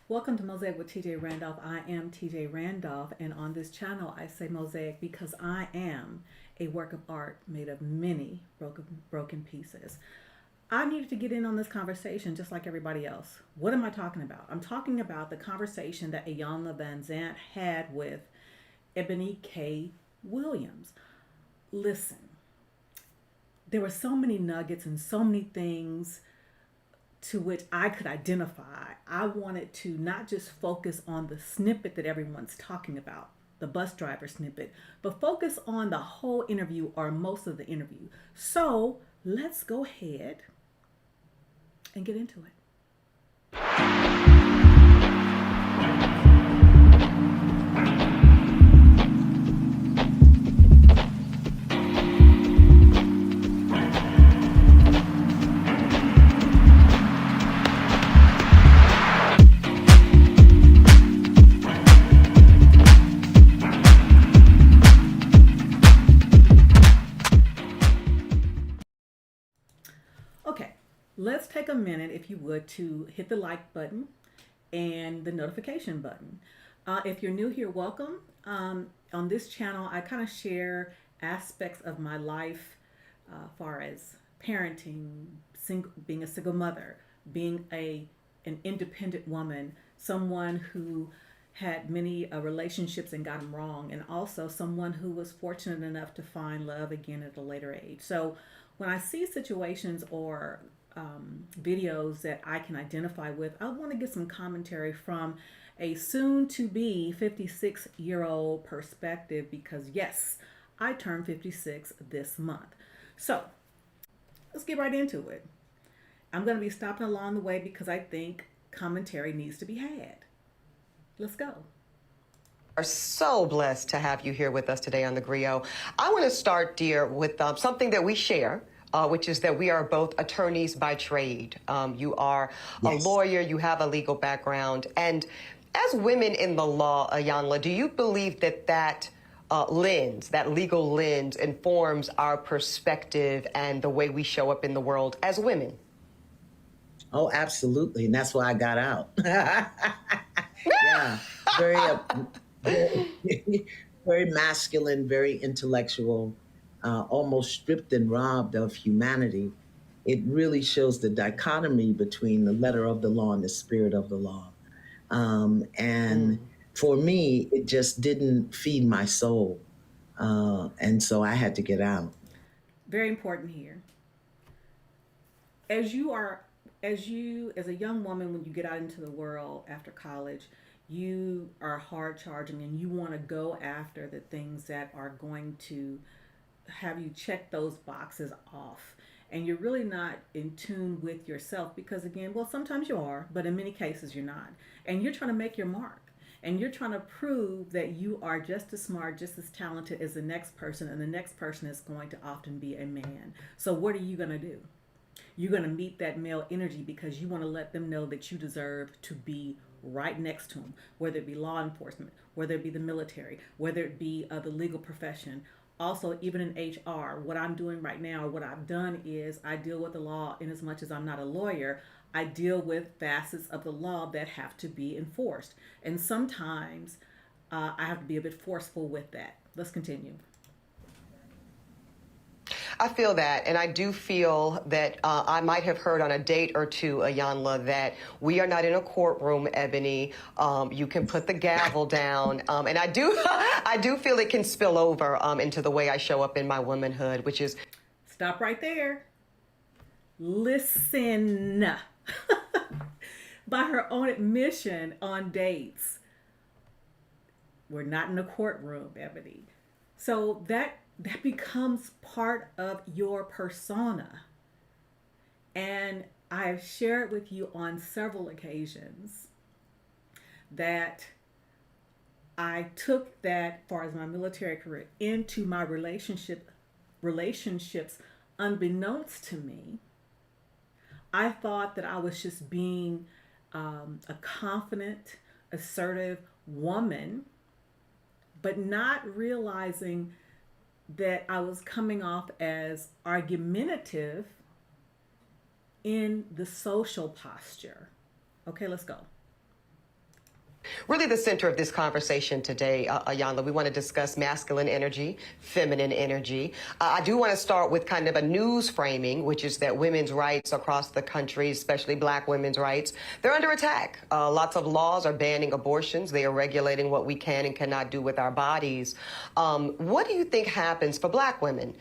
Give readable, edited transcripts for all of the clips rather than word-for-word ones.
Welcome to Mosaic with TJ Randolph. I am TJ Randolph, and on this channel, I say mosaic because I am a work of art made of many broken pieces. I needed to get in on this conversation just like everybody else. What am I talking about? I'm talking about the conversation that Ayanna Van Zant had with Ebony K. Williams. Listen, there were so many nuggets and so many things to which I could identify. I wanted to not just focus on the snippet that everyone's talking about, the bus driver snippet, but focus on the whole interview or most of the interview. So let's go ahead and get into it. Okay, let's take a minute, if you would, to hit the like button and the notification button. If you're new here, welcome. On this channel, I kind of share aspects of my life, far as parenting, being a single mother, being an independent woman, someone who had many relationships and got them wrong, and also someone who was fortunate enough to find love again at a later age. So when I see situations or videos that I can identify with, I want to get some commentary from a soon to be 56-year-old perspective because, yes, I turned 56 this month. So let's get right into it. I'm going to be stopping along the way because I think commentary needs to be had. Let's go. Are so blessed to have you here with us today on the Griot. I want to start, dear, with something that we share, which is that we are both attorneys by trade. You are a lawyer, you have a legal background. And as women in the law, Ayanla, do you believe that lens, that legal lens, informs our perspective and the way we show up in the world as women? Oh, absolutely. And that's why I got out. Yeah, very, very masculine, very intellectual, almost stripped and robbed of humanity. It really shows the dichotomy between the letter of the law and the spirit of the law. And for me, it just didn't feed my soul. And so I had to get out. Very important here. As a young woman, when you get out into the world after college, you are hard charging and you want to go after the things that are going to have you check those boxes off. And you're really not in tune with yourself because, again, well, sometimes you are, but in many cases you're not. And you're trying to make your mark. And you're trying to prove that you are just as smart, just as talented as the next person, and the next person is going to often be a man. So, what are you going to do? You're going to meet that male energy because you want to let them know that you deserve to be right next to them, whether it be law enforcement, whether it be the military, whether it be the legal profession. Also, even in HR, what I'm doing right now, what I've done is I deal with the law in as much as I'm not a lawyer. I deal with facets of the law that have to be enforced. And sometimes I have to be a bit forceful with that. Let's continue. I feel that, and I do feel that I might have heard on a date or two, Ayanla, that we are not in a courtroom, Ebony. You can put the gavel down, and I do, I do feel it can spill over into the way I show up in my womanhood, which is. Stop right there. Listen. By her own admission on dates, we're not in a courtroom, Ebony. So that becomes part of your persona. And I've shared with you on several occasions that I took that, as far as my military career, into my relationships unbeknownst to me. I thought that I was just being a confident, assertive woman, but not realizing that I was coming off as argumentative in the social posture. Okay, let's go. Really the center of this conversation today, Ayanla. We want to discuss masculine energy, feminine energy. I do want to start with kind of a news framing, which is that women's rights across the country, especially black women's rights, they're under attack. Lots of laws are banning abortions. They are regulating what we can and cannot do with our bodies. What do you think happens for black women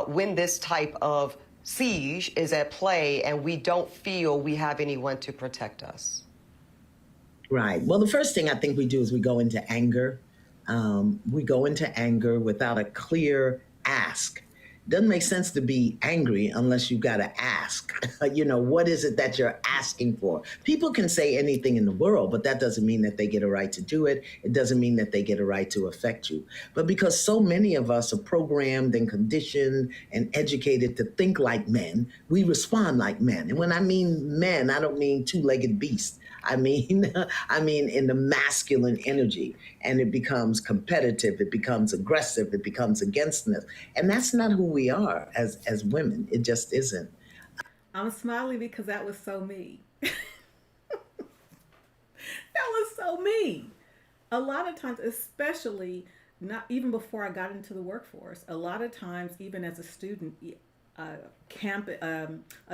when this type of siege is at play and we don't feel we have anyone to protect us? Right. Well, the first thing I think we do is we go into anger. We go into anger without a clear ask. Doesn't make sense to be angry unless you got to ask. What is it that you're asking for? People can say anything in the world, but that doesn't mean that they get a right to do it. It doesn't mean that they get a right to affect you. But because so many of us are programmed and conditioned and educated to think like men, we respond like men. And when I mean men, I don't mean two-legged beasts. I mean in the masculine energy, and it becomes competitive, it becomes aggressive, it becomes againstness. And that's not who we are as women. It just isn't. I'm smiling because that was so me. That was so me. A lot of times, especially not even before I got into the workforce, a lot of times, even as a student, a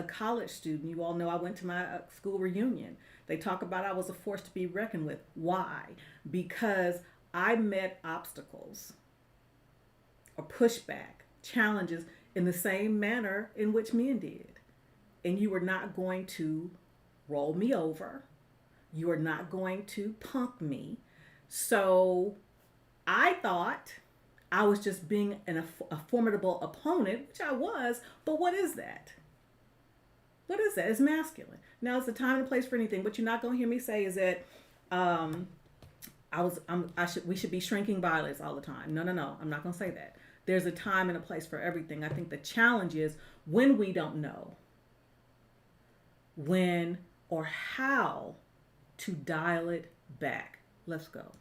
college student, you all know I went to my school reunion. They talk about I was a force to be reckoned with. Why? Because I met obstacles or pushback, challenges in the same manner in which men did. And you are not going to roll me over. You are not going to punk me. So I thought I was just being a formidable opponent, which I was, but what is that? What is that? It's masculine. Now it's the time and place for anything. What you're not going to hear me say is that we should be shrinking violets all the time. No. I'm not going to say that. There's a time and a place for everything. I think the challenge is when we don't know when or how to dial it back. Let's go.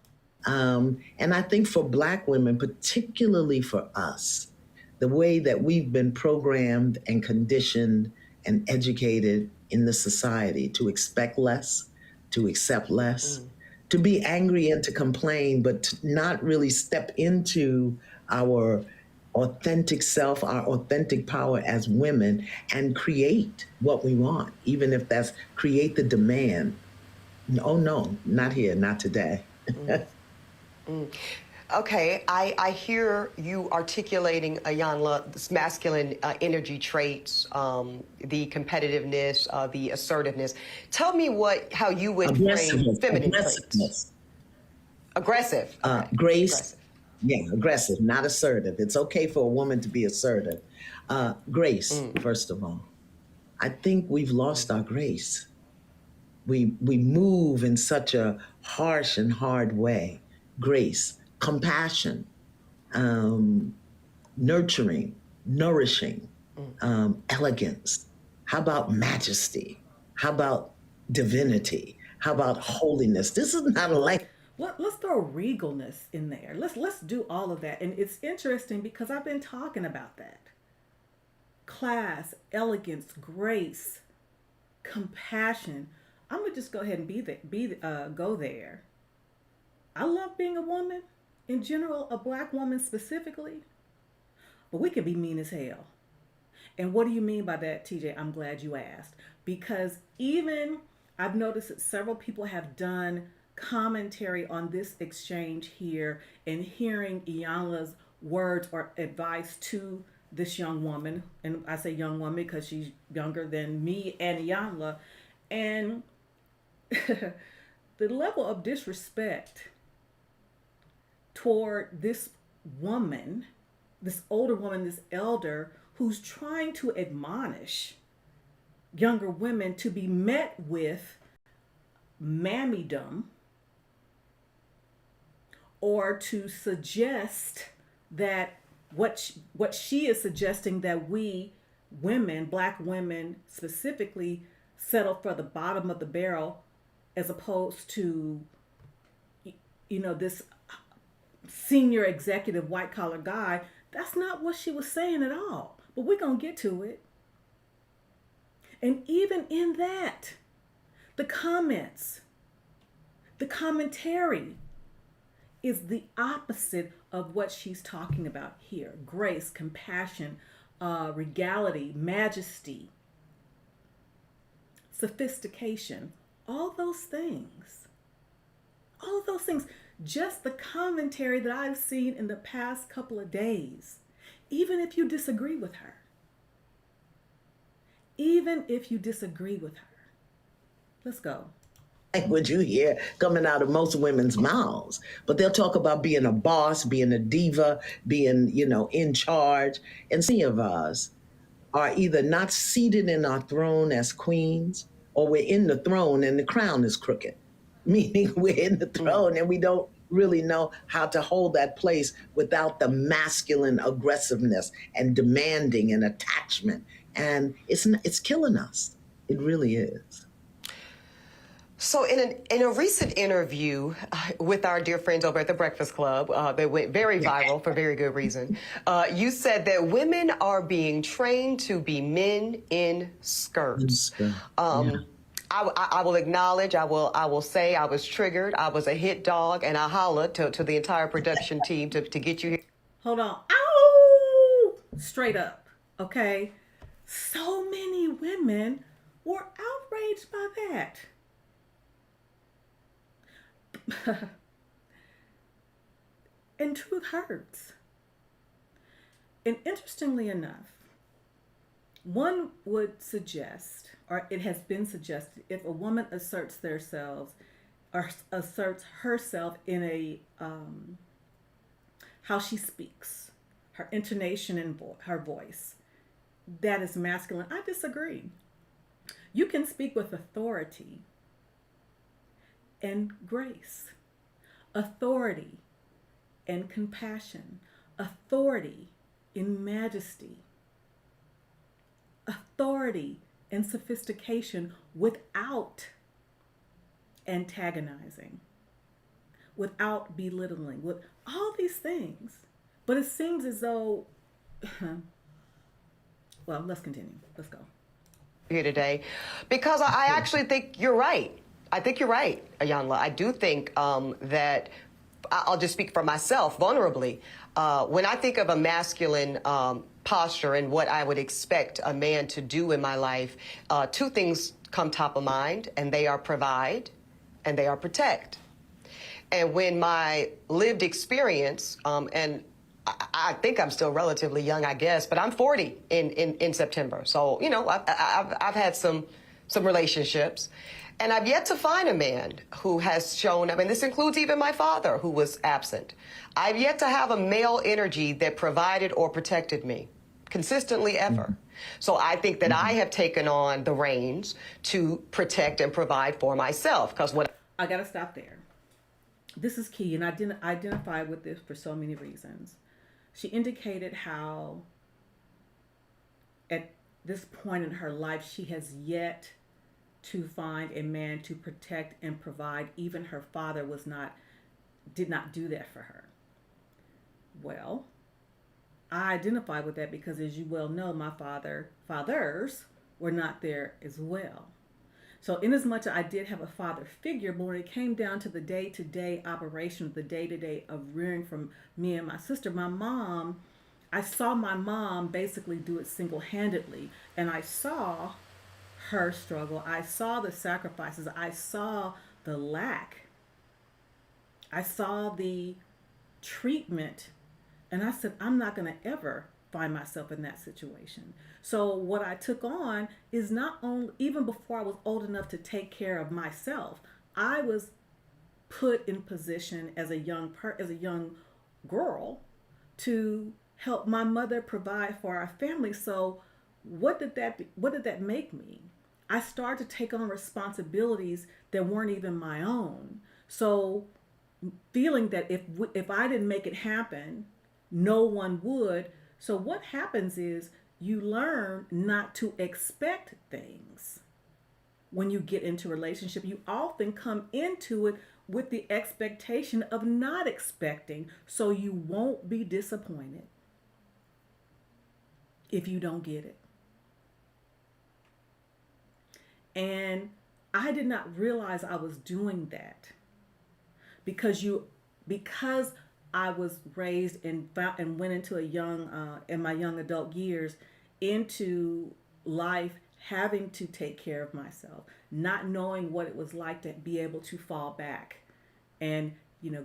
And I think for black women, particularly for us, the way that we've been programmed and conditioned and educated in the society to expect less, to accept less, to be angry and to complain, but to not really step into our authentic self, our authentic power as women, and create what we want, even if that's create the demand. Oh, no, not here, not today. Okay, I hear you articulating, Ayanla, this masculine energy traits, the competitiveness, the assertiveness. Tell me how you would frame feminine traits. Aggressive. Grace. Aggressive. Yeah, aggressive, not assertive. It's okay for a woman to be assertive. Grace, first of all. I think we've lost our grace. We move in such a harsh and hard way. Grace, compassion, nurturing, nourishing, elegance. How about majesty? How about divinity? How about holiness? This is not a language. Let's throw regalness in there. Let's do all of that. And it's interesting because I've been talking about that. Class, elegance, grace, compassion. I'm gonna just go ahead and go there. I love being a woman in general, a black woman specifically, but we can be mean as hell. And what do you mean by that, TJ? I'm glad you asked. Because even I've noticed that several people have done commentary on this exchange here and hearing Iyanla's words or advice to this young woman. And I say young woman because she's younger than me and Iyanla. And the level of disrespect toward this woman, this older woman, this elder, who's trying to admonish younger women to be met with mammydom or to suggest that what she is suggesting that we women, black women specifically, settle for the bottom of the barrel as opposed to this senior executive white collar guy. That's not what she was saying at all. But we're going to get to it. And even in that, the comments The commentary is the opposite of what she's talking about here: grace, compassion, regality, majesty, sophistication, all those things. All of those things. Just the commentary that I've seen in the past couple of days, even if you disagree with her. Even if you disagree with her. Let's go. Language you hear coming out of most women's mouths, but they'll talk about being a boss, being a diva, being, in charge. And some of us are either not seated in our throne as queens, or we're in the throne and the crown is crooked, meaning we're in the throne and we don't really know how to hold that place without the masculine aggressiveness and demanding and attachment. And it's killing us. It really is. So in a recent interview with our dear friends over at the Breakfast Club, that went very viral for very good reason, you said that women are being trained to be men in skirts. I will acknowledge, I will say I was triggered. I was a hit dog, and I hollered to the entire production team to get you here. Hold on. Ow! Straight up. Okay? So many women were outraged by that. And truth hurts. And interestingly enough, one would suggest, or it has been suggested, if a woman asserts themselves or asserts herself in a how she speaks, her intonation and her voice, that is masculine. I disagree. You can speak with authority and grace, authority and compassion, authority in majesty, authority and sophistication without antagonizing, without belittling, with all these things. But it seems as though, well, let's continue. Let's go. Here today, because I actually think you're right. I think you're right, Ayanla. I do think that, I'll just speak for myself vulnerably. When I think of a masculine posture and what I would expect a man to do in my life, two things come top of mind, and they are provide and they are protect. And when my lived experience, and I think I'm still relatively young, I guess, but I'm 40 in September. So, I've had some relationships. And I've yet to find a man who has shown up, and this includes even my father, who was absent. I've yet to have a male energy that provided or protected me consistently ever. So I think that I have taken on the reins to protect and provide for myself. Because what I got to stop there. This is key, and I didn't identify with this for so many reasons. She indicated how at this point in her life, she has yet to find a man to protect and provide. Even her father did not do that for her. Well, I identify with that because, as you well know, my fathers were not there as well. So inasmuch as I did have a father figure, but when it came down to the day-to-day operation, the day-to-day of rearing from me and my sister, I saw my mom basically do it single-handedly. And I saw her struggle. I saw the sacrifices. I saw the lack. I saw the treatment. And I said, I'm not going to ever find myself in that situation. So what I took on is not only, even before I was old enough to take care of myself, I was put in position as a young girl to help my mother provide for our family. So what did that make me? I started to take on responsibilities that weren't even my own. So feeling that if I didn't make it happen, no one would. So what happens is you learn not to expect things. When you get into a relationship, you often come into it with the expectation of not expecting, so you won't be disappointed if you don't get it. And I did not realize I was doing that because I was raised and went into in my young adult years into life having to take care of myself, not knowing what it was like to be able to fall back and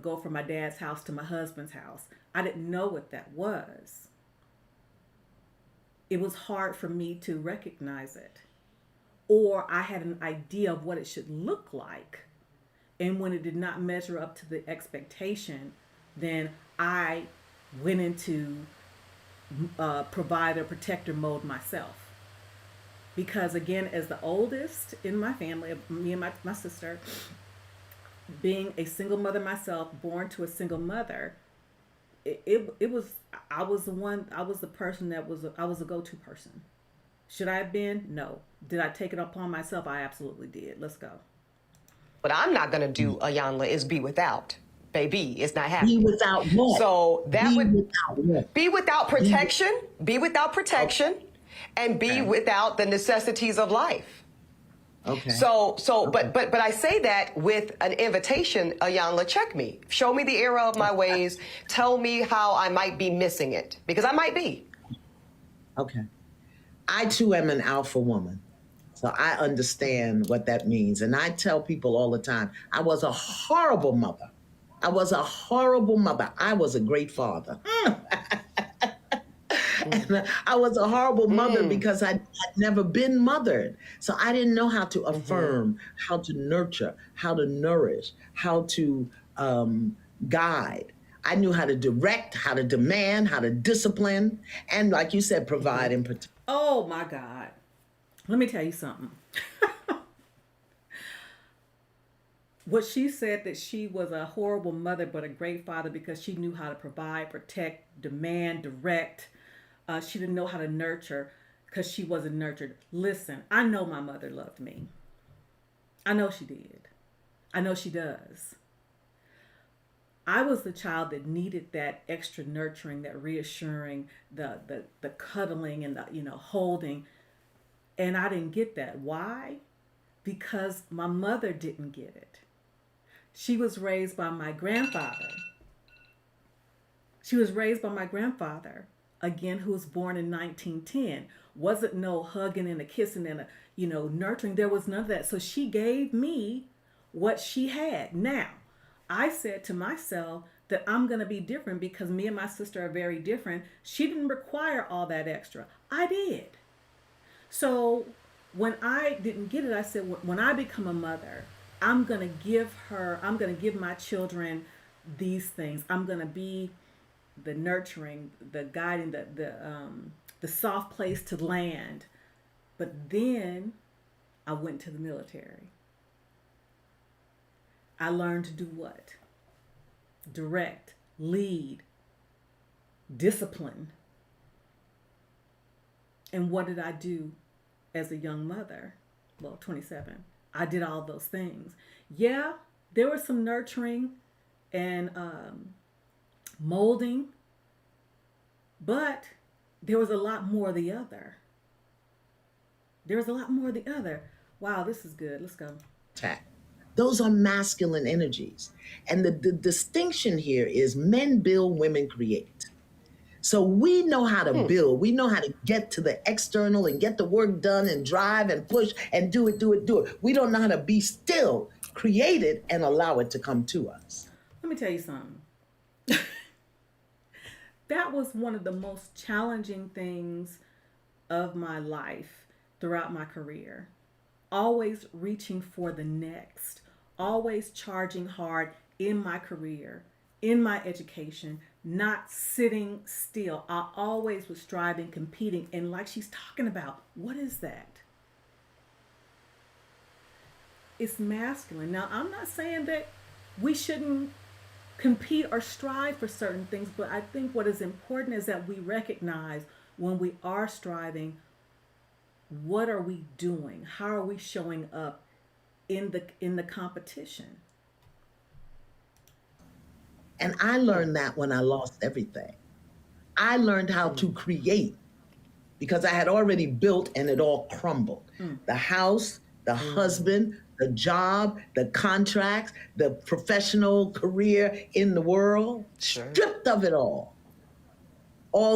go from my dad's house to my husband's house. I didn't know what that was. It was hard for me to recognize it, or I had an idea of what it should look like, and when it did not measure up to the expectation, then I went into provider protector mode myself. Because again, as the oldest in my family, me and my sister, being a single mother myself, born to a single mother, it was, I was the person I was a go-to person. Should I have been? No. Did I take it upon myself? I absolutely did. Let's go. What I'm not going to do, Ayanla, is be without. Baby, it's not Be happening. without what? So that Be would without what? be without protection, and be Okay. without the necessities of life. Okay. But I say that with an invitation, Ayanla, check me. Show me the error of my ways. Tell me how I might be missing it, because I might be. Okay. I too am an alpha woman. So I understand what that means. And I tell people all the time, I was a horrible mother. I was a horrible mother. I was a great father. And I was a horrible mother because I'd never been mothered. So I didn't know how to affirm, how to nurture, how to nourish, how to guide. I knew how to direct, how to demand, how to discipline, and like you said, provide and protect. Oh my God. Let me tell you something. What she said, that she was a horrible mother but a great father because she knew how to provide, protect, demand, direct. She didn't know how to nurture because she wasn't nurtured. Listen, I know my mother loved me. I know she did. I know she does. I was the child that needed that extra nurturing, that reassuring, the cuddling and the holding, and I didn't get that. Why? Because my mother didn't get it. She was raised by my grandfather. Again, who was born in 1910. Wasn't no hugging and a kissing and a nurturing. There was none of that. So she gave me what she had. Now, I said to myself that I'm going to be different because me and my sister are very different. She didn't require all that extra. I did. So when I didn't get it, I said, when I become a mother, I'm going to give my children these things. I'm going to be the nurturing, the guiding, the soft place to land. But then I went to the military. I learned to do what? Direct, lead, discipline. And what did I do as a young mother? Well, 27. I did all those things. Yeah, there was some nurturing and molding, but there was a lot more of the other. Wow, this is good. Let's go. Those are masculine energies. And the distinction here is men build, women create. So we know how to build. We know how to get to the external and get the work done and drive and push and do it. We don't know how to be still, create it, and allow it to come to us. Let me tell you something. That was one of the most challenging things of my life throughout my career. Always reaching for the next, always charging hard in my career, in my education, not sitting still. I always was striving, competing, and like she's talking about, what is that? It's masculine. Now, I'm not saying that we shouldn't compete or strive for certain things, but I think what is important is that we recognize when we are striving, what are we doing? How are we showing up in the competition? And I learned that when I lost everything. I learned how to create because I had already built and it all crumbled. The house, the husband, the job, the contracts, the professional career in the world, Sure. stripped of it all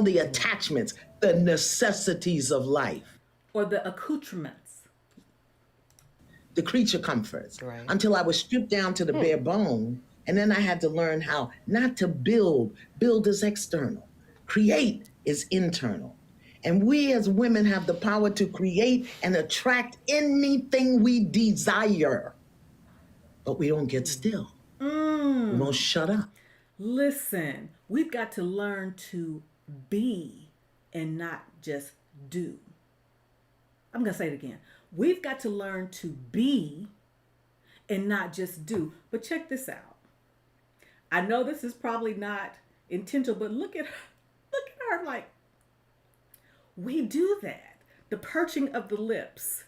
the attachments, the necessities of life, Or the accoutrements. the creature comforts, Right. until I was stripped down to the bare bone. And then I had to learn how not to build. Build is external, create is internal. And we as women have the power to create and attract anything we desire. But we don't get still. We won't shut up. Listen, we've got to learn to be and not just do. I'm going to say it again. We've got to learn to be and not just do. But check this out. I know this is probably not intentional, but look at her like, we do that. The perching of the lips.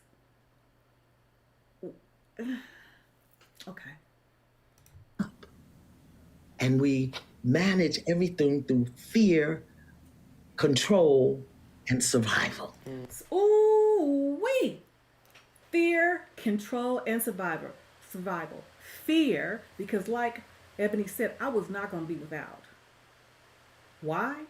Okay. And we manage everything through fear, control, and survival. Ooh, wait. Fear, control, and survival. Survival. Fear, because like Ebony said, I was not going to be without. Why?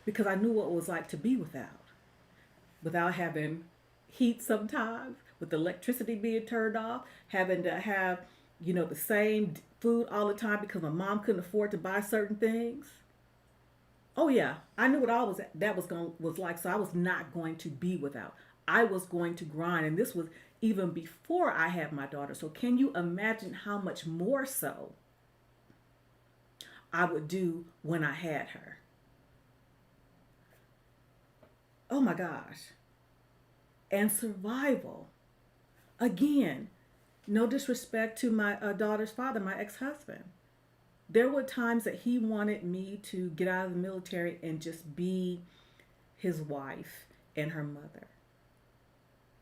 Because I knew what it was like to be without having heat sometimes, with the electricity being turned off, having to have, the same food all the time because my mom couldn't afford to buy certain things. Oh yeah, I knew what all was like, so I was not going to be without. I was going to grind, and this was even before I had my daughter. So can you imagine how much more so I would do when I had her? Oh my gosh. And survival. Again, no disrespect to my daughter's father, my ex-husband. There were times that he wanted me to get out of the military and just be his wife and her mother.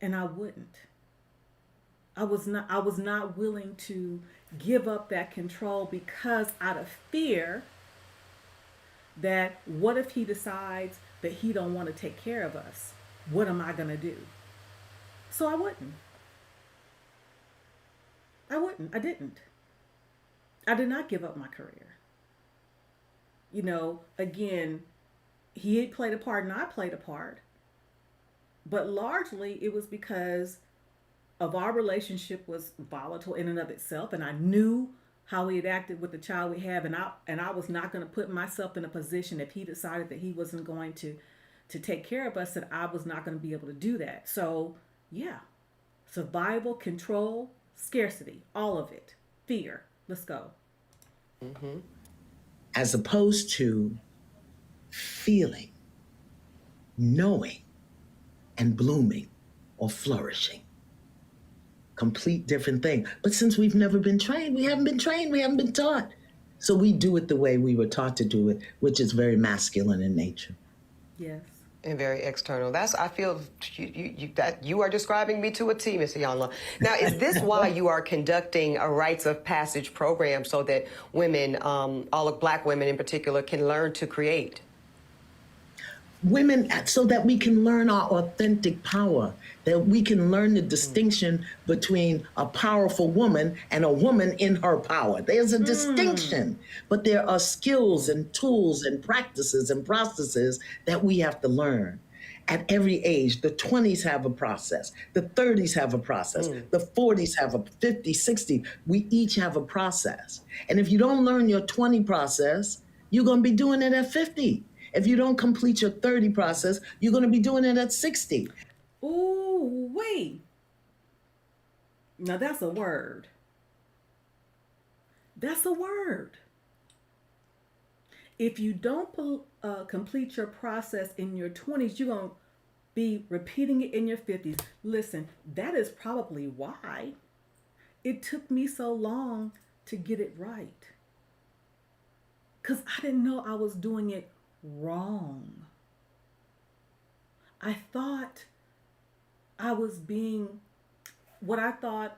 And I wouldn't. I was not willing to give up that control, because out of fear that what if he decides that he don't want to take care of us? What am I going to do? So I wouldn't. I didn't. I did not give up my career. Again, he had played a part and I played a part. But largely it was because of our relationship was volatile in and of itself, and I knew how he had acted with the child we have, and I was not going to put myself in a position, if he decided that he wasn't going to take care of us, that I was not going to be able to do that. So yeah, survival, control, scarcity, all of it, fear. Let's go. As opposed to feeling, knowing, and blooming or flourishing. Complete different thing. But since we've never been trained, we haven't been taught. So we do it the way we were taught to do it, which is very masculine in nature. Yes. And very external. I feel that you are describing me to a T, Miss Iyanla. Now, is this why you are conducting a rites of passage program, so that women, all of Black women in particular, can learn to create? Women, so that we can learn our authentic power, that we can learn the distinction between a powerful woman and a woman in her power. There's a distinction, but there are skills and tools and practices and processes that we have to learn. At every age, the 20s have a process, the 30s have a process, the 40s have a 50, 60. We each have a process. And if you don't learn your 20 process, you're going to be doing it at 50. If you don't complete your 30 process, you're going to be doing it at 60. Ooh, wait. Now that's a word. That's a word. If you don't complete your process in your 20s, you're going to be repeating it in your 50s. Listen, that is probably why it took me so long to get it right. Because I didn't know I was doing it wrong. I thought I was being, what I thought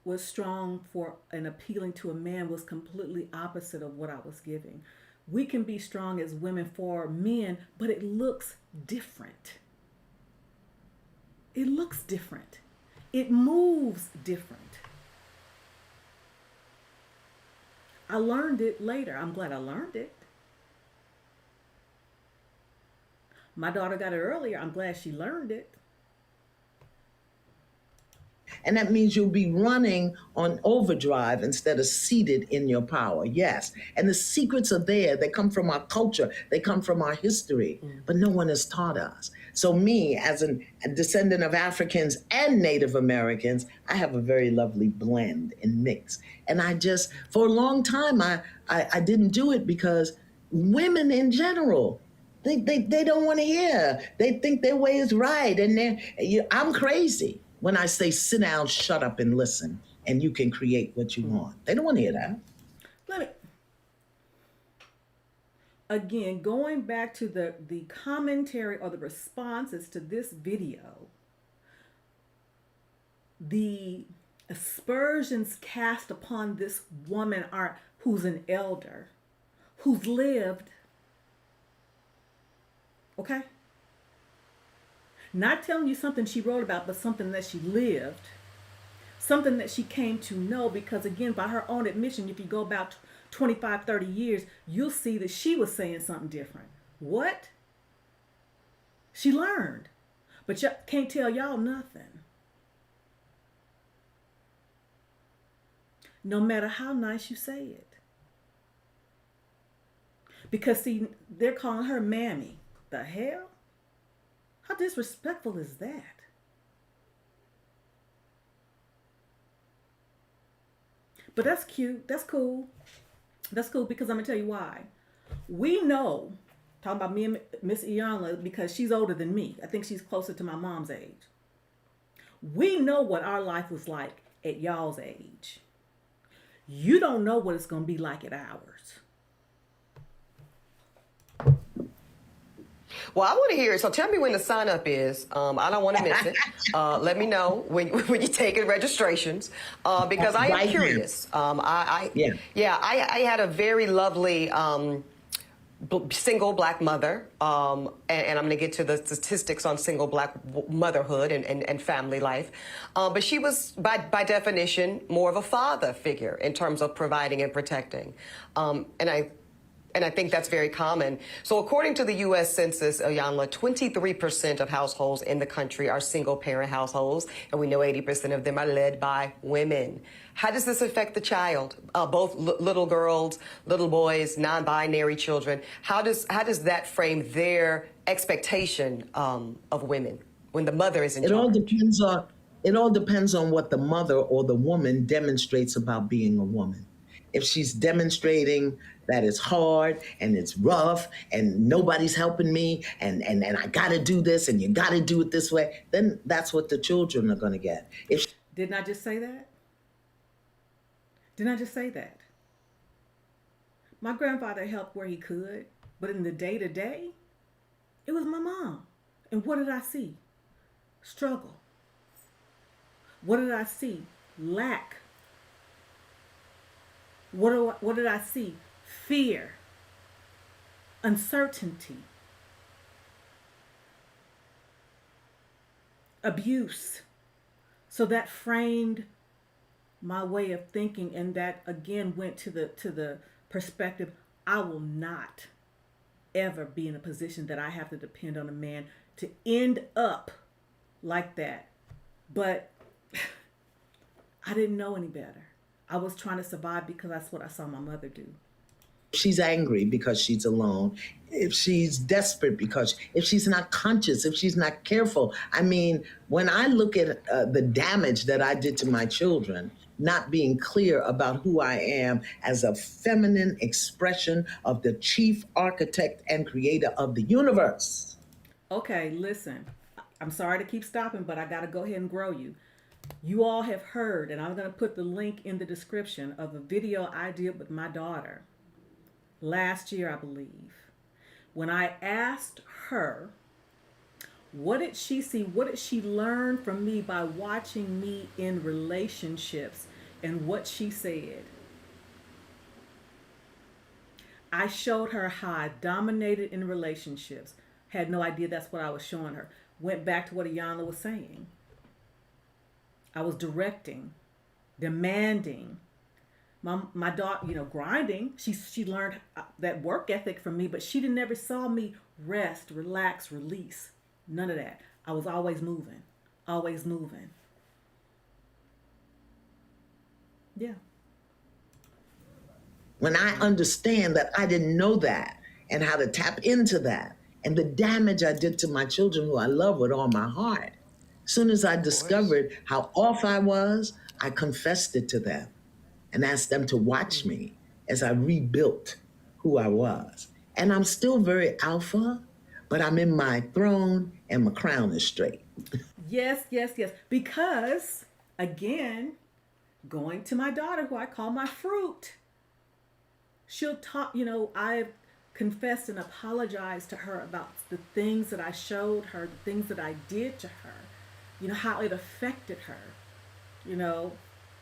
was strong for and appealing to a man was completely opposite of what I was giving. We can be strong as women for men, but it looks different. It looks different. It moves different. I learned it later. I'm glad I learned it. My daughter got it earlier. I'm glad she learned it. And that means you'll be running on overdrive instead of seated in your power. Yes. And the secrets are there. They come from our culture, they come from our history, but no one has taught us. So, me, as a descendant of Africans and Native Americans, I have a very lovely blend and mix. And I just, for a long time, I didn't do it because women in general, they don't want to hear. They think their way is right. And I'm crazy when I say sit down, shut up, and listen, and you can create what you want. They don't want to hear that. Let me again going back to the commentary or the responses to this video. The aspersions cast upon this woman are who's an elder, who's lived. Okay? Not telling you something she wrote about, but something that she lived. Something that she came to know because, again, by her own admission, if you go about 25, 30 years, you'll see that she was saying something different. What? She learned. But can't tell y'all nothing. No matter how nice you say it. Because, see, they're calling her Mammy. The hell? How disrespectful is that? But that's cute. That's cool. That's cool because I'm going to tell you why. We know, talking about me and Miss Iyanla, because she's older than me. I think she's closer to my mom's age. We know what our life was like at y'all's age. You don't know what it's going to be like at ours. Well, I want to hear it. So tell me when the sign up is. I don't want to miss it. Let me know when you're taking registrations because I am curious. I had a very lovely single black mother, and I'm going to get to the statistics on single black motherhood and family life. But she was, by definition, more of a father figure in terms of providing and protecting. And I think that's very common. So according to the U.S. Census, Iyanla, 23% of households in the country are single-parent households, and we know 80% of them are led by women. How does this affect the child? Both little girls, little boys, non-binary children. How does that frame their expectation of women when the mother is in charge? It all depends on what the mother or the woman demonstrates about being a woman. If she's demonstrating that it's hard and it's rough and nobody's helping me and I got to do this and you got to do it this way, then that's what the children are going to get. Didn't I just say that? Didn't I just say that? My grandfather helped where he could, but in the day-to-day, it was my mom. And what did I see? Struggle. What did I see? Lack. What did I see? Fear. Uncertainty. Abuse. So that framed my way of thinking, and that again went to the perspective, I will not ever be in a position that I have to depend on a man to end up like that. But I didn't know any better. I was trying to survive because that's what I saw my mother do. She's angry because she's alone, if she's desperate if she's not conscious, if she's not careful. I mean, when I look at the damage that I did to my children, not being clear about who I am as a feminine expression of the chief architect and creator of the universe. Okay, listen, I'm sorry to keep stopping, but I got to go ahead and grow you. You all have heard, and I'm going to put the link in the description of a video I did with my daughter last year, I believe, when I asked her, what did she see? What did she learn from me by watching me in relationships? And what she said. I showed her how I dominated in relationships. Had no idea that's what I was showing her. Went back to what Iyanla was saying. I was directing, demanding, My daughter, grinding. She learned that work ethic from me, but she didn't never saw me rest, relax, release. None of that. I was always moving, always moving. Yeah. When I understand that I didn't know that and how to tap into that and the damage I did to my children who I love with all my heart. As soon as I Of course. discovered how off I was, I confessed it to them and asked them to watch Mm. me as I rebuilt who I was. And I'm still very alpha, but I'm in my throne and my crown is straight. Yes, yes, yes. Because, again, going to my daughter, who I call my fruit, she'll talk, I've confessed and apologized to her about the things that I showed her, the things that I did to her, how it affected her, you know,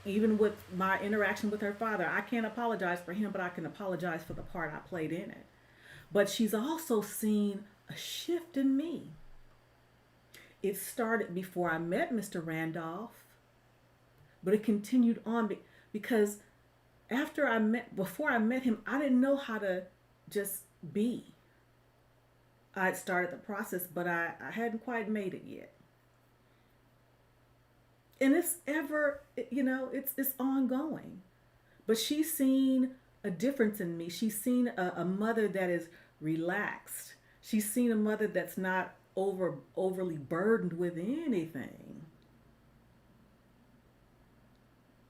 even with my interaction with her father. I can't apologize for him, but I can apologize for the part I played in it. But she's also seen a shift in me. It started before I met Mr. Randolph, but it continued on because before I met him, I didn't know how to just be. I had started the process, but I hadn't quite made it yet. And it's ongoing. But she's seen a difference in me. She's seen a mother that is relaxed. She's seen a mother that's not overly burdened with anything.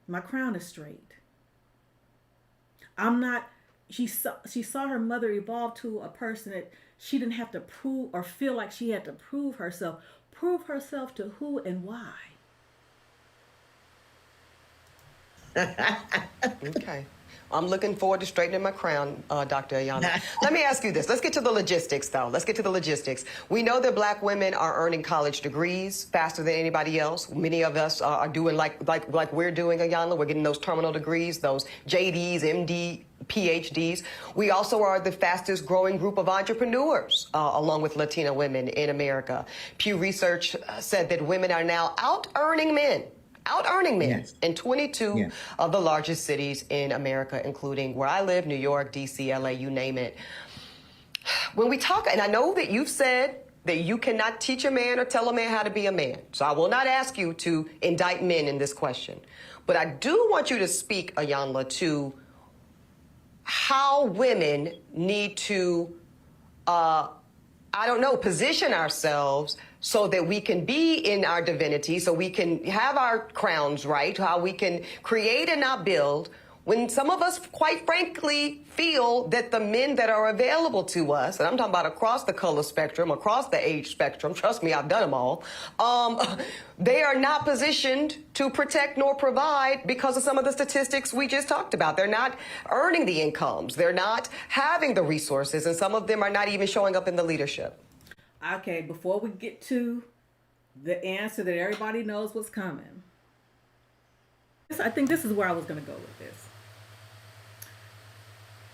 My crown is straight. I'm not. She saw her mother evolve to a person that she didn't have to prove or feel like she had to prove herself. Prove herself to who and why? Okay. I'm looking forward to straightening my crown, Dr. Ayana. Let me ask you this. Let's get to the logistics, though. Let's get to the logistics. We know that Black women are earning college degrees faster than anybody else. Many of us are doing like we're doing, Ayana. We're getting those terminal degrees, those JDs, MD, PhDs. We also are the fastest growing group of entrepreneurs, along with Latina women in America. Pew Research said that women are now out-earning men Yes. in 22 Yes. of the largest cities in America, including where I live, New York, DC, LA, you name it. When we talk, and I know that you've said that you cannot teach a man or tell a man how to be a man, so I will not ask you to indict men in this question. But I do want you to speak, Ayanla, to how women need to position ourselves so that we can be in our divinity, so we can have our crowns right, how we can create and not build, when some of us, quite frankly, feel that the men that are available to us, and I'm talking about across the color spectrum, across the age spectrum, trust me, I've done them all, they are not positioned to protect nor provide because of some of the statistics we just talked about. They're not earning the incomes. They're not having the resources, and some of them are not even showing up in the leadership. Okay, before we get to the answer that everybody knows what's coming, I think this is where I was going to go with this.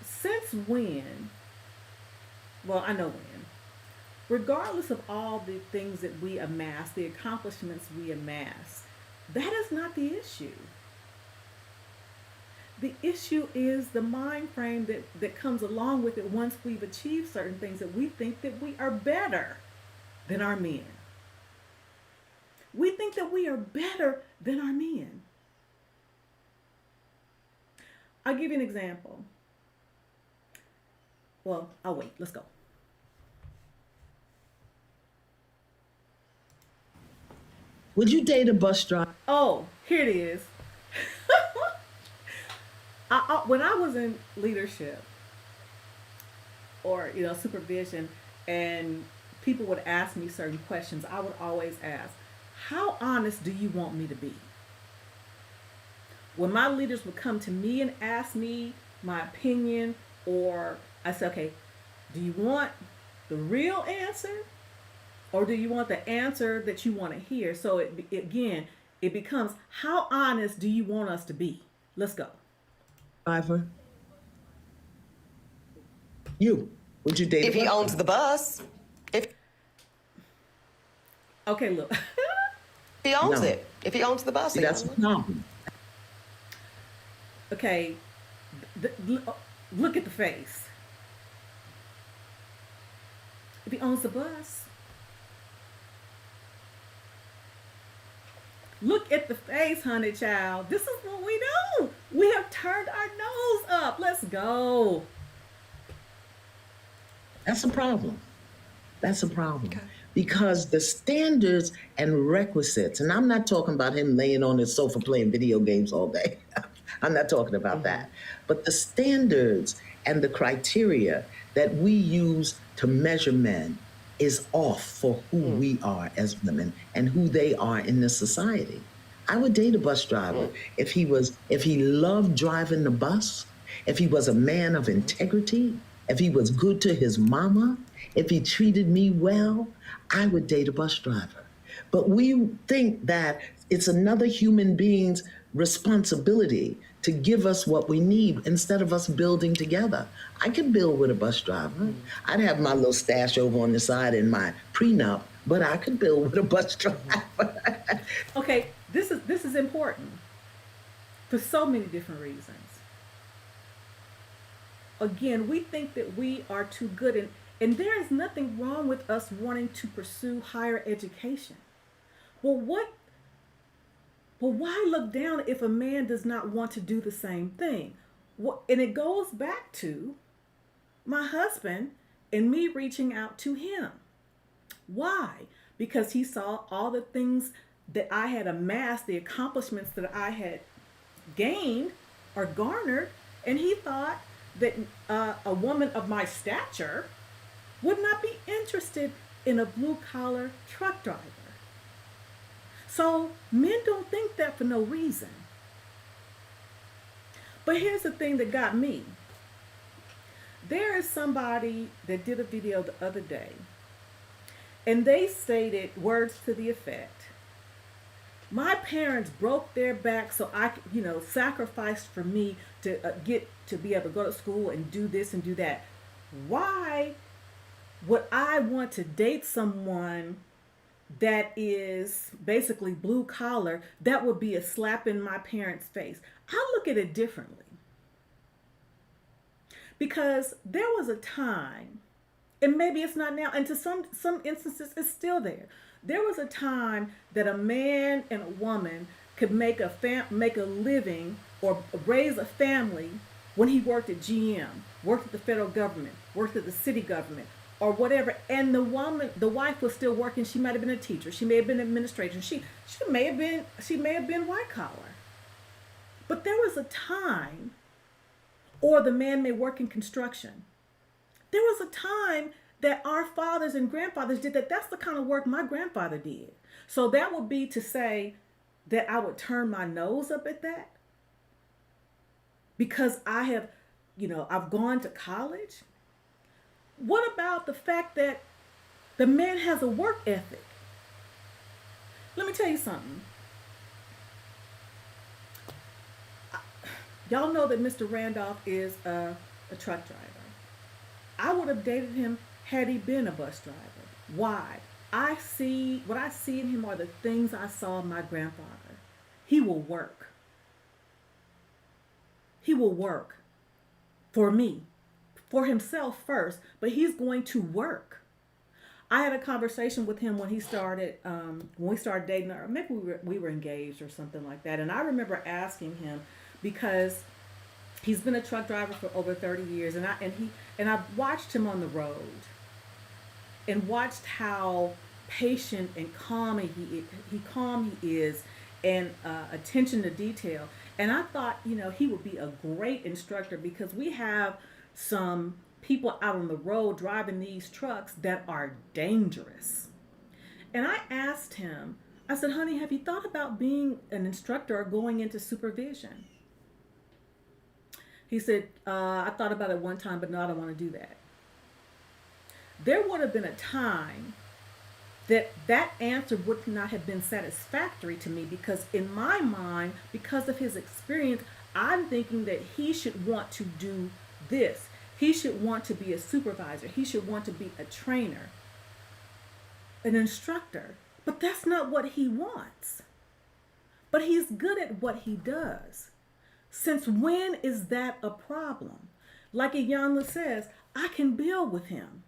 Since when, well, I know when, regardless of all the things that we amass, the accomplishments we amass, that is not the issue. The issue is the mind frame that comes along with it once we've achieved certain things, that we think that we are better than our men. We think that we are better than our men. I'll give you an example. Well, I'll wait. Let's go. Would you date a bus driver? Oh, here it is. When I was in leadership or supervision, and people would ask me certain questions, I would always ask, "How honest do you want me to be?" When my leaders would come to me and ask me my opinion, or I said, "Okay, do you want the real answer, or do you want the answer that you want to hear?" So it becomes, how honest do you want us to be? Let's go. Driver? Would you date If a he bus owns driver? the bus, if Okay, look. he owns No. it, if he owns the bus, See, that's the problem. Okay, Look at the face. If he owns the bus, look at the face, honey child. This is what we do. We have turned our nose up. Let's go. That's a problem. That's a problem. Okay. Because the standards and requisites, and I'm not talking about him laying on his sofa playing video games all day. I'm not talking about that. But the standards and the criteria that we use to measure men is off for who we are as women and who they are in this society. I would date a bus driver if he loved driving the bus, if he was a man of integrity, if he was good to his mama, if he treated me well, I would date a bus driver. But we think that it's another human being's responsibility to give us what we need instead of us building together. I could build with a bus driver. I'd have my little stash over on the side in my prenup, but I could build with a bus driver. Okay, this is important for so many different reasons. Again, we think that we are too good, and there is nothing wrong with us wanting to pursue higher education. Well, why look down if a man does not want to do the same thing? And it goes back to my husband and me reaching out to him. Why? Because he saw all the things that I had amassed, the accomplishments that I had gained or garnered, and he thought that a woman of my stature would not be interested in a blue-collar truck driver. So men don't think that for no reason. But here's the thing that got me. There is somebody that did a video the other day, and they stated words to the effect, my parents broke their back so I could, sacrificed for me to get to be able to go to school and do this and do that. Why would I want to date someone that is basically blue collar? That would be a slap in my parents' face. I look at it differently. Because there was a time, and maybe it's not now, and to some instances it's still there. There was a time that a man and a woman could make a living or raise a family when he worked at GM, worked at the federal government, worked at the city government, or whatever. And the wife was still working. She might have been a teacher. She may have been an administrator. She may have been white collar. But there was a time, or the man may work in construction. There was a time that our fathers and grandfathers did that. That's the kind of work my grandfather did. So that would be to say that I would turn my nose up at that because I have, I've gone to college. What about the fact that the man has a work ethic? Let me tell you something. Y'all know that Mr. Randolph is a truck driver. I would have dated him had he been a bus driver. Why? What I see in him are the things I saw in my grandfather. He will work. He will work for me, for himself first, but he's going to work. I had a conversation with him when we started dating, or maybe we were engaged or something like that. And I remember asking him, because he's been a truck driver for over 30 years, and I've watched him on the road and watched how patient and calm he is, and attention to detail. And I thought, he would be a great instructor, because we have some people out on the road driving these trucks that are dangerous. And I asked him, I said, honey, have you thought about being an instructor or going into supervision? He said, I thought about it one time, but no, I don't want to do that. There would have been a time that answer would not have been satisfactory to me, because in my mind, because of his experience, I'm thinking that he should want to do this. He should want to be a supervisor. He should want to be a trainer, an instructor. But that's not what he wants. But he's good at what he does. Since when is that a problem? Like Iyanla says, I can build with him.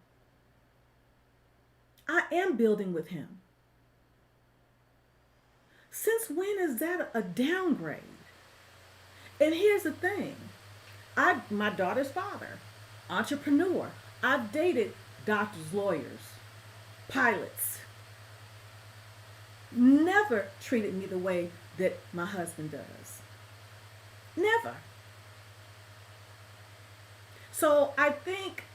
I am building with him. Since when is that a downgrade? And here's the thing. My daughter's father, entrepreneur. I've dated doctors, lawyers, pilots. Never treated me the way that my husband does. Never. So I think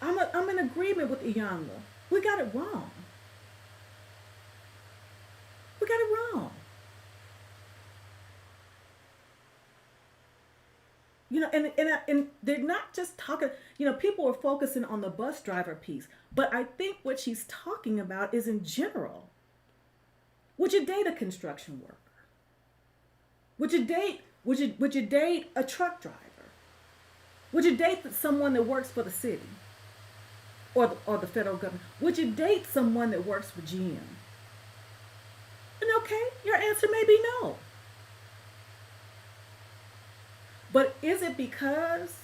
I'm in agreement with Iyanla. We got it wrong. We got it wrong. You know, and they're not just talking, you know, people are focusing on the bus driver piece, but I think what she's talking about is in general. Would you date a construction worker? Would you date a truck driver? Would you date someone that works for the city or the federal government? Would you date someone that works for GM? And okay, your answer may be no. But is it because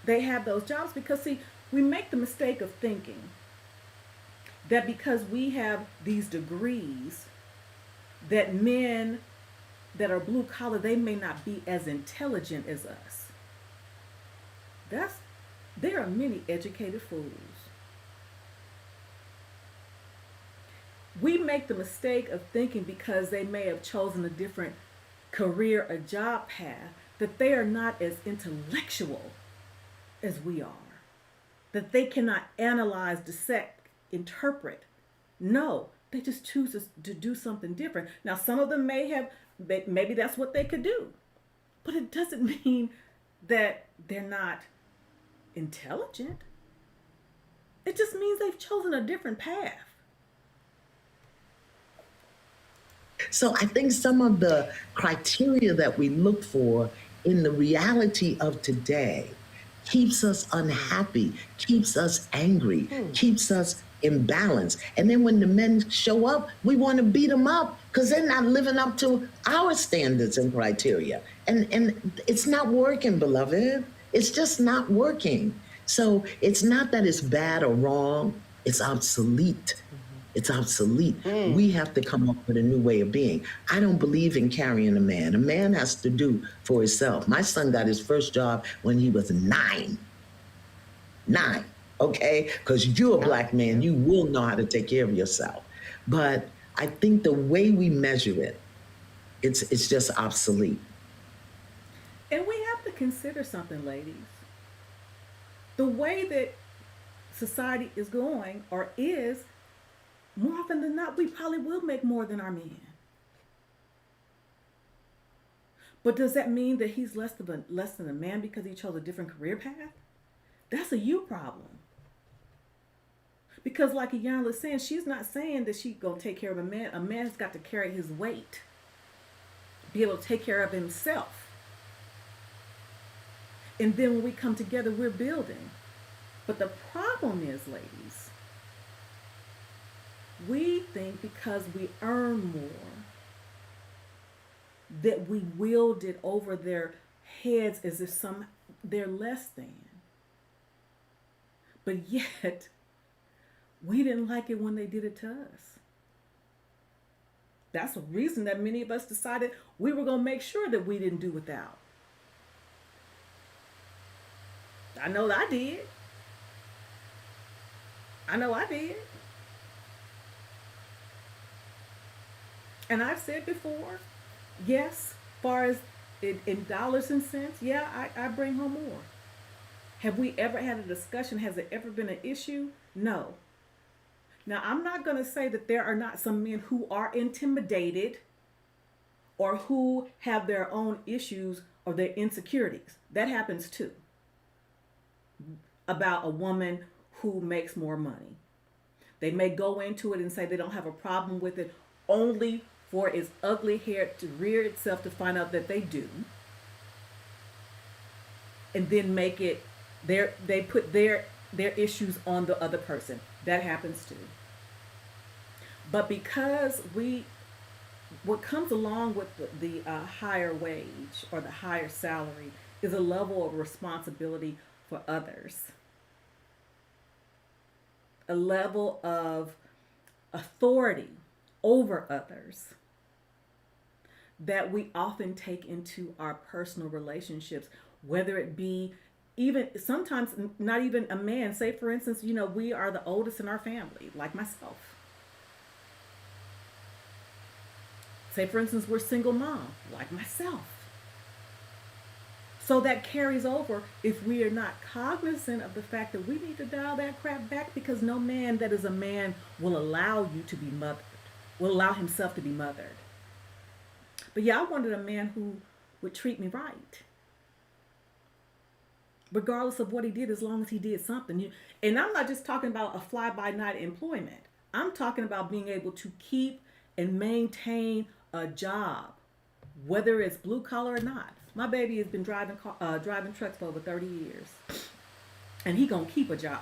they have those jobs? Because see, we make the mistake of thinking that because we have these degrees, that men that are blue collar, they may not be as intelligent as us. There are many educated fools. We make the mistake of thinking because they may have chosen a different career or job path that they are not as intellectual as we are, that they cannot analyze, dissect, interpret. No, they just choose to do something different. Now, some of them maybe that's what they could do, but it doesn't mean that they're not intelligent. It just means they've chosen a different path. So I think some of the criteria that we look for in the reality of today keeps us unhappy, keeps us angry, keeps us imbalanced. And then when the men show up, we want to beat them up because they're not living up to our standards and criteria. And it's not working, beloved. It's just not working. So it's not that it's bad or wrong, it's obsolete. It's obsolete. We have to come up with a new way of being. I don't believe in carrying a man. A man has to do for himself. My son got his first job when he was 9. 9, okay? Because you're a black man, you will know how to take care of yourself. But I think the way we measure it, it's just obsolete. And we have to consider something, ladies. The way that society is going or is, more often than not, we probably will make more than our men. But does that mean that he's less than a man because he chose a different career path? That's a you problem. Because like Iyanla's saying, she's not saying that she's going to take care of a man. A man's got to carry his weight, be able to take care of himself. And then when we come together, we're building. But the problem is, ladies, we think because we earn more that we wield it over their heads as if they're less than. But yet, we didn't like it when they did it to us. That's the reason that many of us decided we were going to make sure that we didn't do without. I know I did. I know I did. And I've said before, yes, far as in dollars and cents, yeah, I bring home more. Have we ever had a discussion? Has it ever been an issue? No. Now, I'm not going to say that there are not some men who are intimidated or who have their own issues or their insecurities. That happens too. About a woman who makes more money. They may go into it and say they don't have a problem with it, only for its ugly hair to rear itself to find out that they do. And then make it they put their issues on the other person. That happens too. But because what comes along with the higher wage or the higher salary is a level of responsibility for others, a level of authority over others that we often take into our personal relationships, whether it be even sometimes not even a man. Say, for instance, we are the oldest in our family, like myself. Say, for instance, we're single mom, like myself. So that carries over if we are not cognizant of the fact that we need to dial that crap back, because no man that is a man will allow you to be mothered, will allow himself to be mothered. But yeah, I wanted a man who would treat me right, regardless of what he did, as long as he did something. And I'm not just talking about a fly by night employment. I'm talking about being able to keep and maintain a job, whether it's blue collar or not. My baby has been driving trucks for over 30 years, and he gonna keep a job.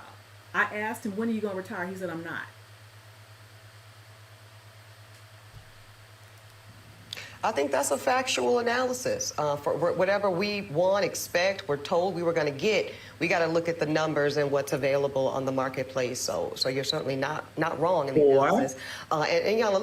I asked him, when are you gonna retire? He said, I'm not. I think that's a factual analysis. For whatever we want, expect, we're told we were going to get, we got to look at the numbers and what's available on the marketplace. So you're certainly not wrong in the analysis. And Yana,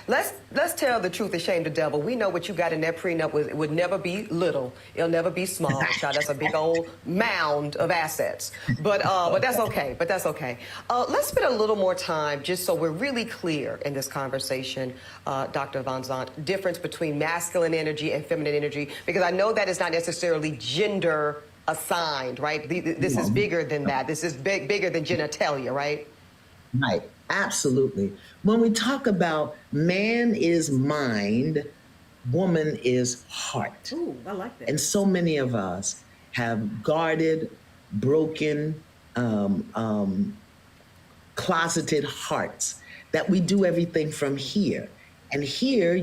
let's tell the truth and shame the devil. We know what you got in that prenup would never be little. It'll never be small. Child, that's a big old mound of assets. But that's okay. Let's spend a little more time just so we're really clear in this conversation, Dr. Van Zandt, difference between masculine energy and feminine energy, because I know that is not necessarily gender assigned, right? This is bigger than that. This is bigger than genitalia, right? Right. Absolutely. When we talk about man is mind, woman is heart. Ooh, I like that. And so many of us have guarded, broken, closeted hearts that we do everything from here. And here,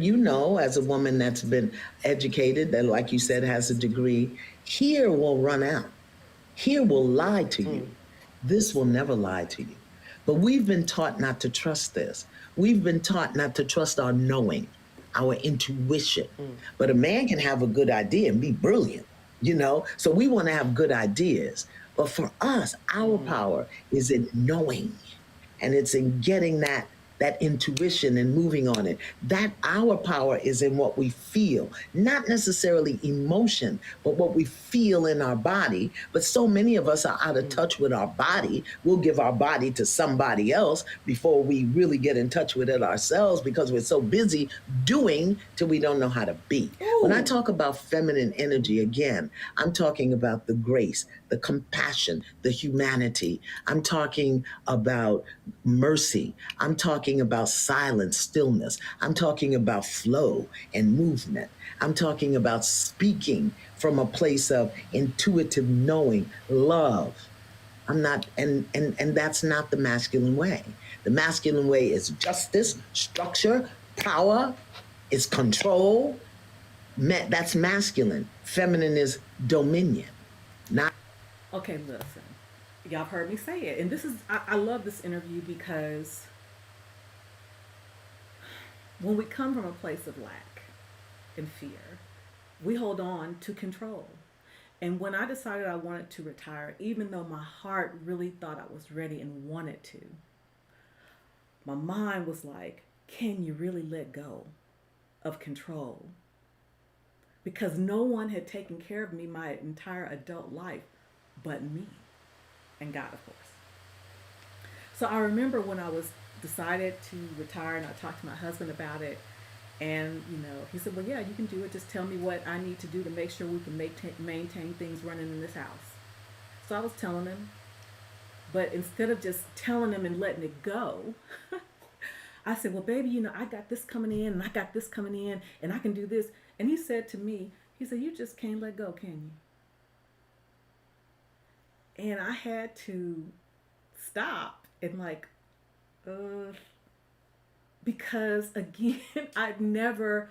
as a woman that's been educated, that, like you said, has a degree, here will run out. Here will lie to you. This will never lie to you. But we've been taught not to trust this. We've been taught not to trust our knowing, our intuition. But a man can have a good idea and be brilliant, So we want to have good ideas. But for us, our power is in knowing. And it's in getting that intuition and moving on it. That our power is in what we feel, not necessarily emotion, but what we feel in our body. But so many of us are out of touch with our body. We'll give our body to somebody else before we really get in touch with it ourselves, because we're so busy doing till we don't know how to be. Ooh. When I talk about feminine energy, again, I'm talking about the grace, the compassion, the humanity. I'm talking about mercy. I'm talking about silence, stillness. I'm talking about flow and movement. I'm talking about speaking from a place of intuitive knowing, love. I'm not, and that's not the masculine way. The masculine way is justice, structure, power, is control. That's masculine. Feminine is dominion. Not. Okay, listen. Y'all have heard me say it. And I love this interview because when we come from a place of lack and fear, we hold on to control. And when I decided I wanted to retire, even though my heart really thought I was ready and wanted to, my mind was like, can you really let go of control? Because no one had taken care of me my entire adult life but me and God, of course. So I remember when I was decided to retire, and I talked to my husband about it, and he said, well, yeah, you can do it. Just tell me what I need to do to make sure we can maintain things running in this house. So I was telling him, but instead of just telling him and letting it go, I said, well, baby, I got this coming in, and I got this coming in, and I can do this. And he said to me, he said, you just can't let go, can you? And I had to stop and because again, I've never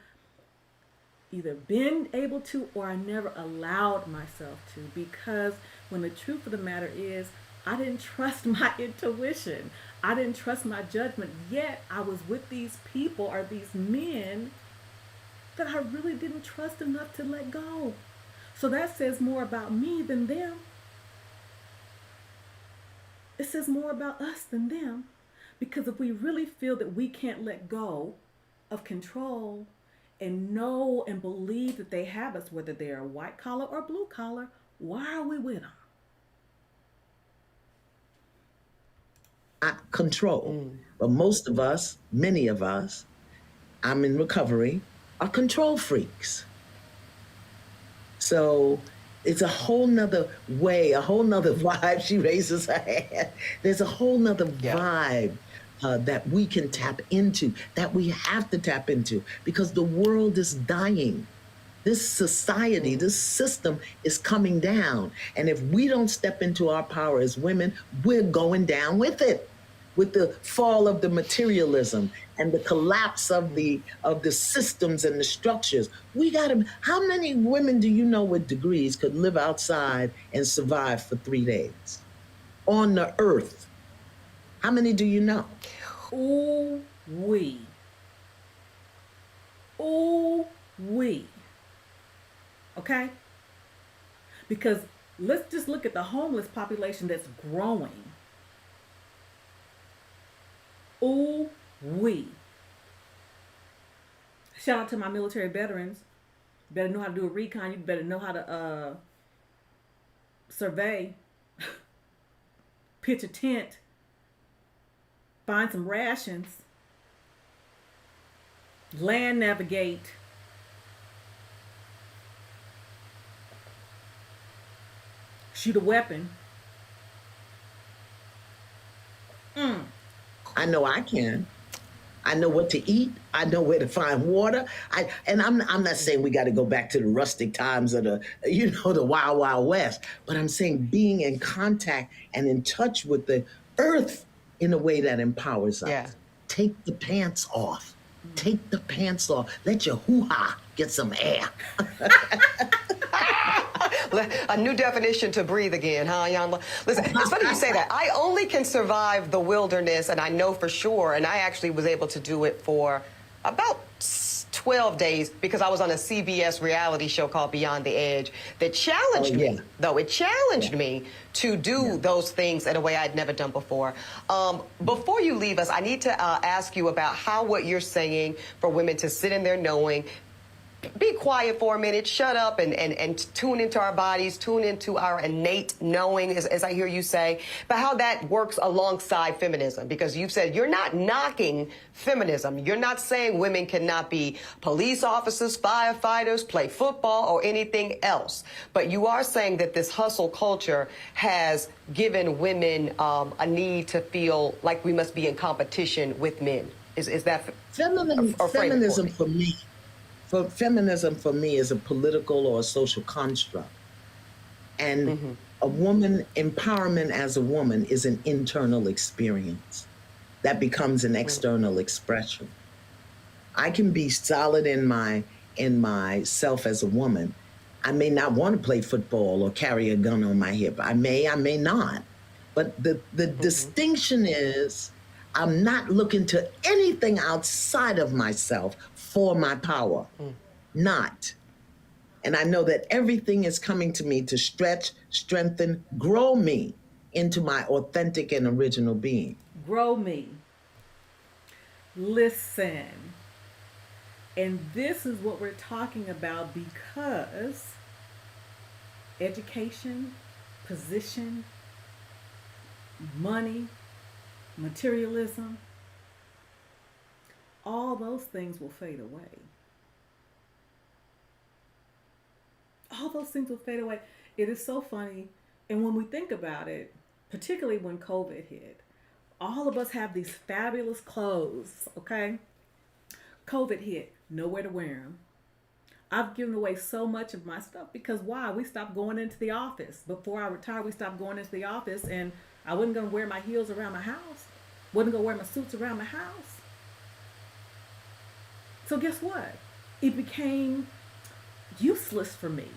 either been able to, or I never allowed myself to, because when the truth of the matter is, I didn't trust my intuition. I didn't trust my judgment. Yet I was with these people or these men that I really didn't trust enough to let go. So that says more about me than them. It says more about us than them. Because if we really feel that we can't let go of control and know and believe that they have us, whether they're white collar or blue collar, why are we with them? Control. But most of us, many of us, I'm in recovery, are control freaks. So it's a whole nother way, a whole nother vibe. She raises her hand. There's a whole nother vibe that we can tap into, that we have to tap into, because the world is dying. This society, this system is coming down. And if we don't step into our power as women, we're going down with it. With the fall of the materialism and the collapse of the systems and the structures. We got to, how many women do you know with degrees could live outside and survive for 3 days on the earth? How many do you know? Ooh wee. Ooh wee. Okay? Because let's just look at the homeless population that's growing. Ooh wee. Shout out to my military veterans. You better know how to do a recon. You better know how to survey, pitch a tent, find some rations, land navigate, shoot a weapon. I know I can. I know what to eat. I know where to find water. I'm not saying we got to go back to the rustic times of the wild, wild west, but I'm saying being in contact and in touch with the earth in a way that empowers us. Yeah. Take the pants off. Take the pants off. Let your hoo-ha get some air. A new definition to breathe again, huh, Yanla? Listen, it's funny you say that. I only can survive the wilderness, and I know for sure, and I actually was able to do it for about 12 days because I was on a CBS reality show called Beyond the Edge that challenged me, though. It challenged me to do those things in a way I'd never done before. Before you leave us, I need to ask you about how what you're saying for women to sit in there knowing, be quiet for a minute, shut up and tune into our bodies, tune into our innate knowing, as I hear you say, but how that works alongside feminism. Because you've said you're not knocking feminism. You're not saying women cannot be police officers, firefighters, play football, or anything else. But you are saying that this hustle culture has given women a need to feel like we must be in competition with men. Is that feminism for me? Feminism for me is a political or a social construct. And a woman, empowerment as a woman is an internal experience that becomes an external expression. I can be solid in myself as a woman. I may not want to play football or carry a gun on my hip. I may not. But the distinction is I'm not looking to anything outside of myself for my power. Not. And I know that everything is coming to me to stretch, strengthen, grow me into my authentic and original being. Grow me. Listen. And this is what we're talking about because education, position, money, materialism, all those things will fade away. All those things will fade away. It is so funny. And when we think about it, particularly when COVID hit, all of us have these fabulous clothes, okay? COVID hit, nowhere to wear them. I've given away so much of my stuff because why? We stopped going into the office. Before I retired, we stopped going into the office and I wasn't going to wear my heels around my house. Wasn't going to wear my suits around my house. So guess what? It became useless for me.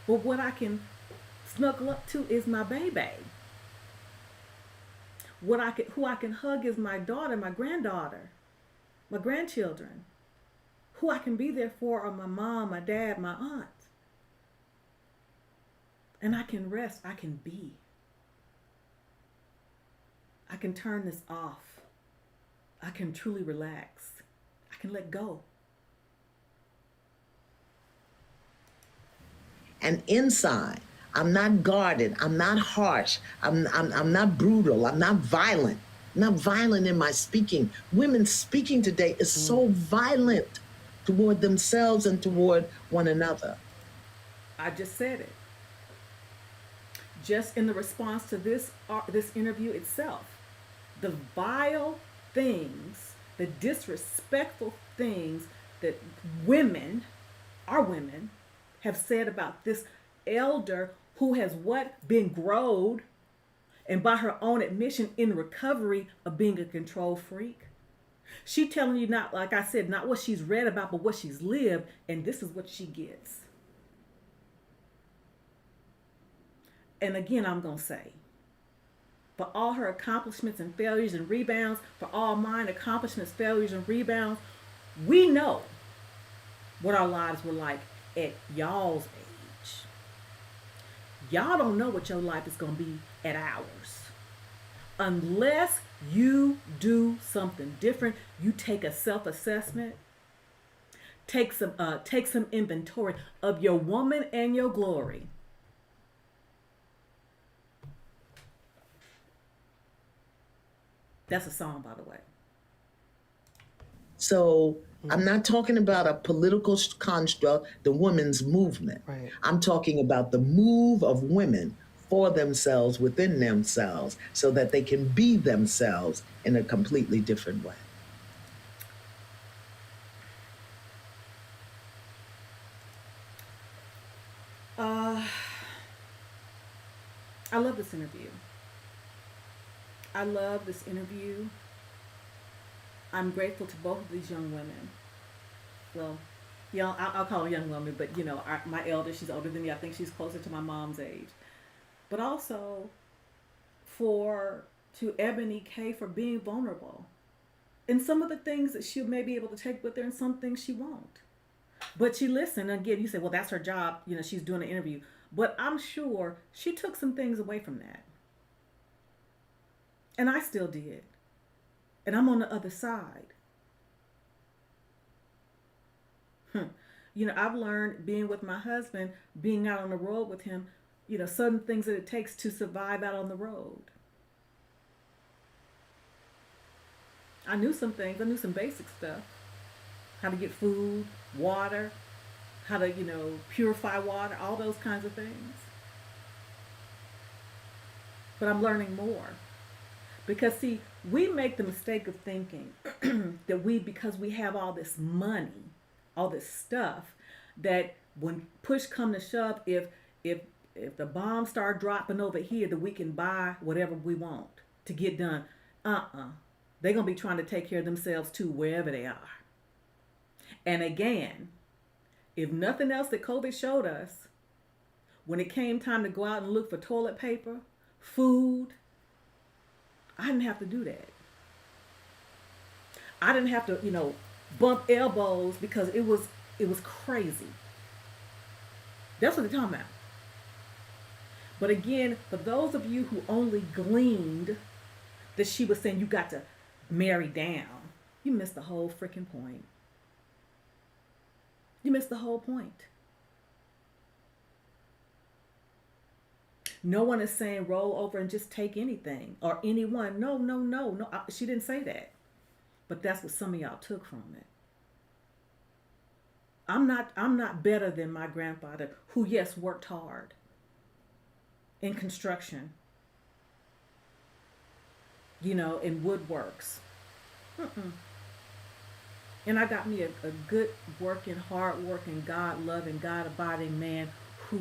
But what I can snuggle up to is my baby. Who I can hug is my daughter, my granddaughter, my grandchildren. Who I can be there for are my mom, my dad, my aunt. And I can rest. I can be. I can turn this off. I can truly relax. I can let go. And inside, I'm not guarded. I'm not harsh. I'm not brutal. I'm not violent. I'm not violent in my speaking. Women speaking today is so violent toward themselves and toward one another. I just said it. Just in the response to this interview itself, the vile things, the disrespectful things that women, our women, have said about this elder who has what been growed, and by her own admission in recovery of being a control freak. She telling you, not, like I said, not what she's read about, but what she's lived, and this is what she gets. And again, I'm going to say, for all her accomplishments and failures and rebounds, for all mine accomplishments, failures, and rebounds, we know what our lives were like at y'all's age. Y'all don't know what your life is going to be at ours. Unless you do something different, you take a self-assessment, take some inventory of your woman and your glory. That's a song, by the way. So I'm not talking about a political construct, the women's movement. Right. I'm talking about the move of women for themselves, within themselves, so that they can be themselves in a completely different way. I love this interview. I love this interview. I'm grateful to both of these young women. Well, yeah, I'll call her young women, but my elder, she's older than me. I think she's closer to my mom's age. But also to Eboni K for being vulnerable. And some of the things that she may be able to take with her and some things she won't. But she listened. Again, you say, well, that's her job. She's doing an interview. But I'm sure she took some things away from that. And I still did. And I'm on the other side. I've learned being with my husband, being out on the road with him, certain things that it takes to survive out on the road. I knew some things. I knew some basic stuff. How to get food, water, how to, purify water, all those kinds of things. But I'm learning more. Because, see, we make the mistake of thinking that because we have all this money, all this stuff, that when push come to shove, if the bombs start dropping over here, that we can buy whatever we want to get done. They're going to be trying to take care of themselves too, wherever they are. And again, if nothing else that COVID showed us, when it came time to go out and look for toilet paper, food, I didn't have to do that. I didn't have to, bump elbows because it was crazy. That's what they're talking about. But again, for those of you who only gleaned that she was saying you got to marry down, you missed the whole freaking point. You missed the whole point. No one is saying roll over and just take anything or anyone. No. She didn't say that. But that's what some of y'all took from it. I'm not better than my grandfather, who, yes, worked hard in construction, in woodworks. And I got me a good working, hard working, God loving, God abiding man who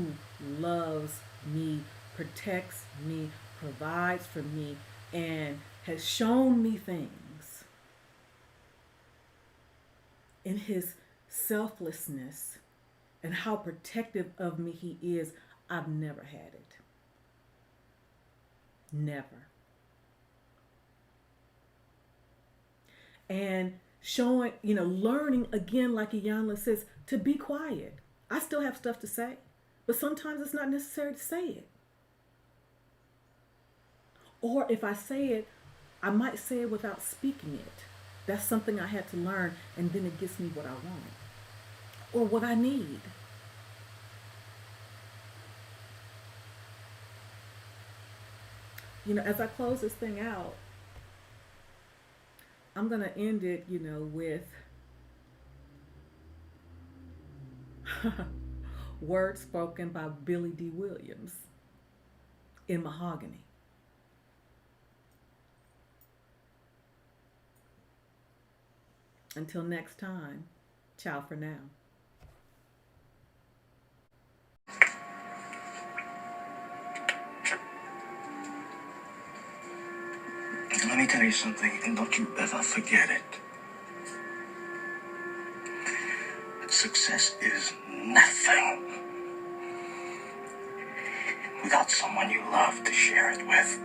loves me, protects me, provides for me, and has shown me things in his selflessness and how protective of me he is. I've never had it. Never. And showing, learning again, like Iyanla says, to be quiet. I still have stuff to say, but sometimes it's not necessary to say it. Or if I say it, I might say it without speaking it. That's something I had to learn, and then it gets me what I want or what I need. As I close this thing out, I'm going to end it, with words spoken by Billy D. Williams in Mahogany. Until next time, ciao for now. Let me tell you something, and don't you ever forget it. Success is nothing without someone you love to share it with.